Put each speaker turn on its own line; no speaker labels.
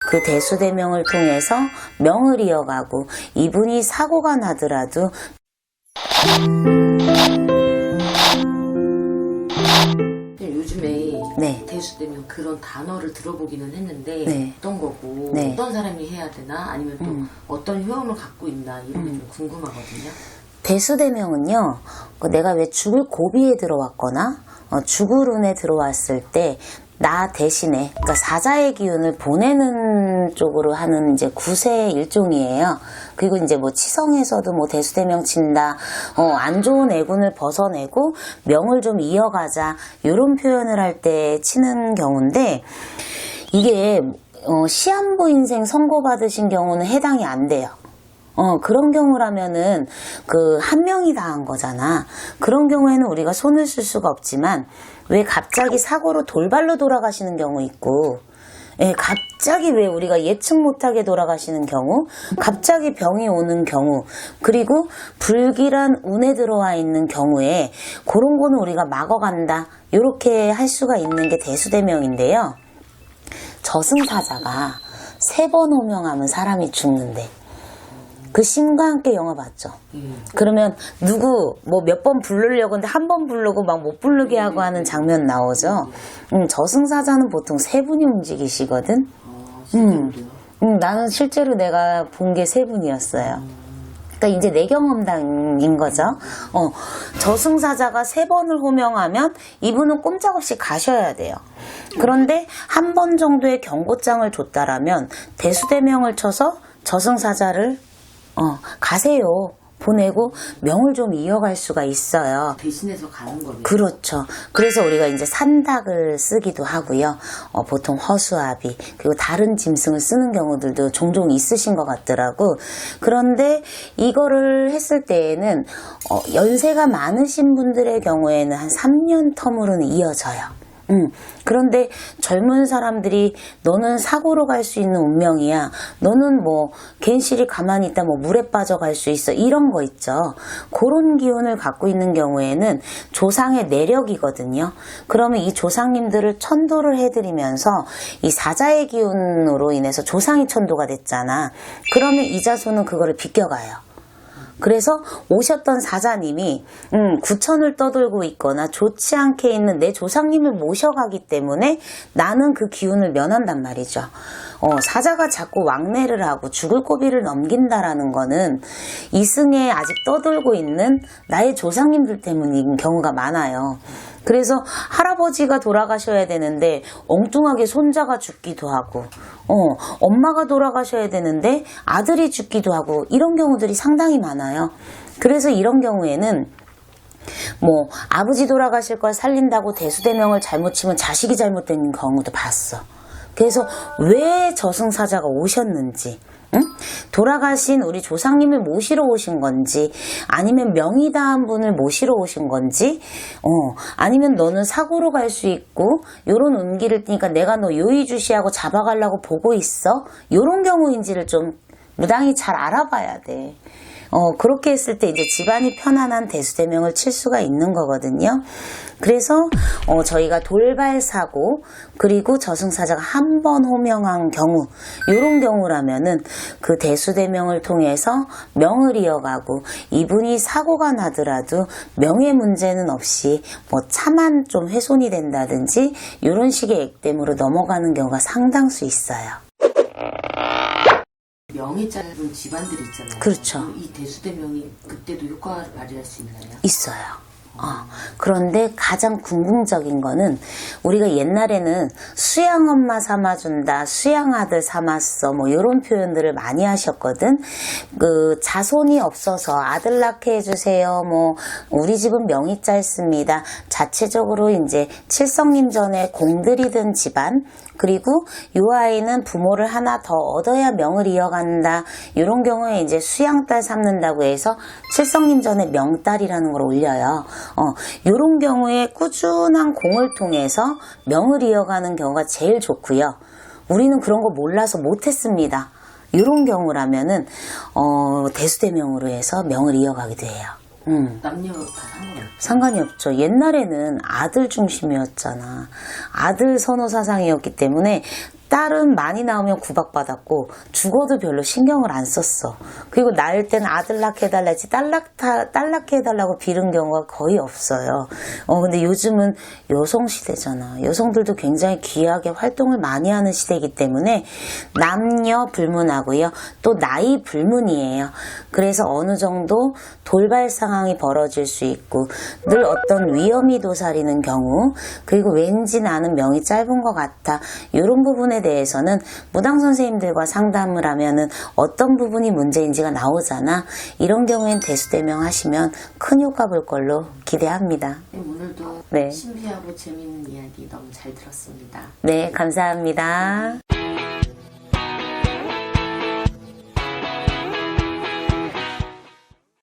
그 대수대명을 통해서 명을 이어가고 이분이 사고가 나더라도
요즘에
네.
대수대명 그런 단어를 들어보기는 했는데
네.
어떤 거고
네.
어떤 사람이 해야 되나 아니면 또 어떤 효험을 갖고 있나 이런 게 좀 궁금하거든요.
대수대명은요, 내가 왜 죽을 고비에 들어왔거나 죽을 운에 들어왔을 때 나 대신에, 그러니까 사자의 기운을 보내는 쪽으로 하는 이제 구세의 일종이에요. 그리고 이제 뭐 치성에서도 뭐 대수대명 친다, 안 좋은 애군을 벗어내고 명을 좀 이어가자, 이런 표현을 할 때 치는 경우인데, 이게 시한부 인생 선고받으신 경우는 해당이 안 돼요. 그런 경우라면은 한 명이 다 한 거잖아. 그런 경우에는 우리가 손을 쓸 수가 없지만 왜 갑자기 사고로 돌발로 돌아가시는 경우 있고, 예, 갑자기 왜 우리가 예측 못하게 돌아가시는 경우, 갑자기 병이 오는 경우, 그리고 불길한 운에 들어와 있는 경우에 그런 거는 우리가 막아간다. 이렇게 할 수가 있는 게 대수대명인데요. 저승사자가 3번 호명하면 사람이 죽는데, 그 신과 함께 영화 봤죠. 그러면 누구 뭐 몇 번 부르려고 하는데 한 번 부르고 막 못 부르게 하고 하는 장면 나오죠. 저승사자는 보통 3분이 움직이시거든. 나는 실제로 내가 본 게 3분이었어요. 그러니까 이제 내 경험담인 거죠. 저승사자가 3번을 호명하면 이분은 꼼짝없이 가셔야 돼요. 그런데 한 번 정도의 경고장을 줬다라면 대수대명을 쳐서 저승사자를 가세요. 보내고 명을 좀 이어갈 수가 있어요.
대신해서 가는 거네요.
그렇죠. 그래서 우리가 이제 산닭을 쓰기도 하고요. 보통 허수아비 그리고 다른 짐승을 쓰는 경우들도 종종 있으신 것 같더라고. 그런데 이거를 했을 때에는 연세가 많으신 분들의 경우에는 한 3년 텀으로는 이어져요. 그런데 젊은 사람들이 너는 사고로 갈 수 있는 운명이야. 너는 뭐 괜시리 가만히 있다 뭐 물에 빠져갈 수 있어. 이런 거 있죠. 그런 기운을 갖고 있는 경우에는 조상의 내력이거든요. 그러면 이 조상님들을 천도를 해드리면서 이 사자의 기운으로 인해서 조상이 천도가 됐잖아. 그러면 이 자손은 그거를 비껴가요. 그래서 오셨던 사자님이 구천을 떠돌고 있거나 좋지 않게 있는 내 조상님을 모셔가기 때문에 나는 그 기운을 면한단 말이죠. 사자가 자꾸 왕래를 하고 죽을 고비를 넘긴다라는 거는 이승에 아직 떠돌고 있는 나의 조상님들 때문인 경우가 많아요. 그래서 할아버지가 돌아가셔야 되는데 엉뚱하게 손자가 죽기도 하고 엄마가 돌아가셔야 되는데 아들이 죽기도 하고 이런 경우들이 상당히 많아요. 그래서 이런 경우에는 뭐 아버지 돌아가실 걸 살린다고 대수대명을 잘못 치면 자식이 잘못된 경우도 봤어. 그래서 왜 저승사자가 오셨는지, 돌아가신 우리 조상님을 모시러 오신 건지, 아니면 명의다한 분을 모시러 오신 건지, 아니면 너는 사고로 갈 수 있고 요런 운기를 띠니까 내가 너 요의주시하고 잡아가려고 보고 있어? 요런 경우인지를 좀 무당이 잘 알아봐야 돼. 그렇게 했을 때 이제 집안이 편안한 대수대명을 칠 수가 있는 거거든요. 그래서 저희가 돌발사고 그리고 저승사자가 한 번 호명한 경우, 이런 경우라면은 그 대수대명을 통해서 명을 이어가고 이분이 사고가 나더라도 명의 문제는 없이 뭐 차만 좀 훼손이 된다든지 이런 식의 액땜으로 넘어가는 경우가 상당수 있어요.
명이 짧은 집안들이 있잖아요.
그렇죠.
이 대수대명이 그때도 효과를 발휘할 수 있나요?
있어요. 그런데 가장 궁극적인 거는 우리가 옛날에는 수양엄마 삼아준다, 수양아들 삼았어, 뭐 이런 표현들을 많이 하셨거든. 그 자손이 없어서 아들 낳게 해주세요. 뭐 우리 집은 명이 짧습니다. 자체적으로 이제 칠성님 전에 공들이던 집안, 그리고 이 아이는 부모를 하나 더 얻어야 명을 이어간다. 이런 경우에 이제 수양딸 삼는다고 해서 칠성님 전에 명딸이라는 걸 올려요. 이런 경우에 꾸준한 공을 통해서 명을 이어가는 경우가 제일 좋고요. 우리는 그런 거 몰라서 못했습니다. 이런 경우라면은 대수대명으로 해서 명을 이어가기도 해요.
남녀 다
상관이 없죠. 옛날에는 아들 중심이었잖아. 아들 선호 사상이었기 때문에 딸은 많이 나오면 구박받았고 죽어도 별로 신경을 안 썼어. 그리고 낳을 때는 아들 낳게 해달라지 딸 낳게 해달라고 빌은 경우가 거의 없어요. 근데 요즘은 여성 시대잖아. 여성들도 굉장히 귀하게 활동을 많이 하는 시대이기 때문에 남녀 불문하고요. 또 나이 불문이에요. 그래서 어느 정도 돌발 상황이 벌어질 수 있고 늘 어떤 위험이 도사리는 경우, 그리고 왠지 나는 명이 짧은 것 같아, 이런 부분에 대해서는 무당 선생님들과 상담을 하면은 어떤 부분이 문제인지가 나오잖아. 이런 경우엔 대수대명 하시면 큰 효과 볼 걸로 기대합니다.
오늘도
네.
신비하고 재미있는 이야기 너무 잘 들었습니다.
네, 감사합니다.